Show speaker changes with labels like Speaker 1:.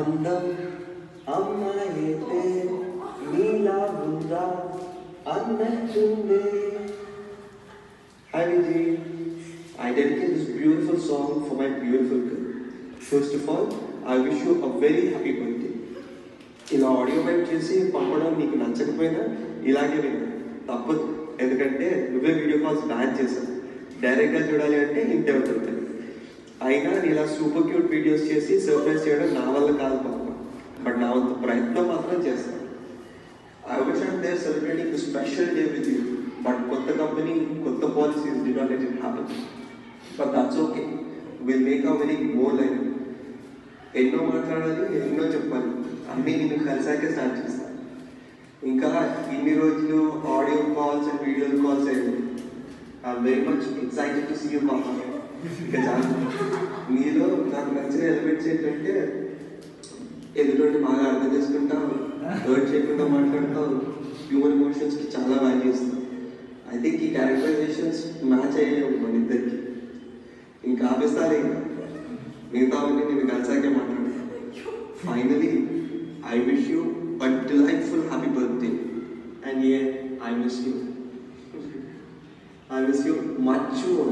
Speaker 1: అందం అమ్మాయితే నీలా ఉందా అన్నట్టుందే. Hi Vijay, I dedicate this beautiful song for my beautiful girl. First of all, I wish you a very happy birthday. ఇలా audio wipe చేసి పంపడం నీకు నచ్చకపోయినా ఇలాగే విను, తప్పదు. ఎందుకంటే నువ్వే వీడియో కాల్స్ బ్యాన్ చేశావు. డైరెక్ట్గా చూడాలి అంటే ఇంతే ఉంటుంది. అయినా ఇలా సూపర్ క్యూట్ వీడియోస్ చేసి సర్ప్రైజ్ చేయడం నా వల్ల కాదు పాప, బట్ నా వంతు ప్రయత్నం మాత్రం చేస్తాను. I wish I'm there celebrating the special day with you, but కొత్త కంపెనీ కొత్త policies did not let it happen. But that's okay. We'll make our wedding more like it. ఎన్నో మాట్లాడాలి, ఎన్నో చెప్పాలి, అన్నీ నేను కలిసాకే స్టార్ట్ చేస్తాను. ఇంకా ఇన్ని రోజులు audio calls and video calls అయ్యాయి. I'm very much excited to see you పాప. ఇంకా చాలా మీలో నాకు నచ్చిన ఎలిమెంట్స్ ఏంటంటే ఎదుటి బాగా అర్థం చేసుకుంటావు, హర్ట్ చేయకుండా మాట్లాడతావు, హ్యూమన్ ఎమోషన్స్కి చాలా వాల్యూ ఇస్తావు. ఐ థింక్ ఈ క్యారెక్టరైజేషన్స్ మ్యాచ్ అయ్యాయి మన ఇద్దరికి. ఇంకా ఆపిస్తాలే, మిగతావన్నీ నేను కలిసాకే మాట్లాడతాను. Finally I wish you a delightful happy birthday, and yeah, I miss you. I miss you much more.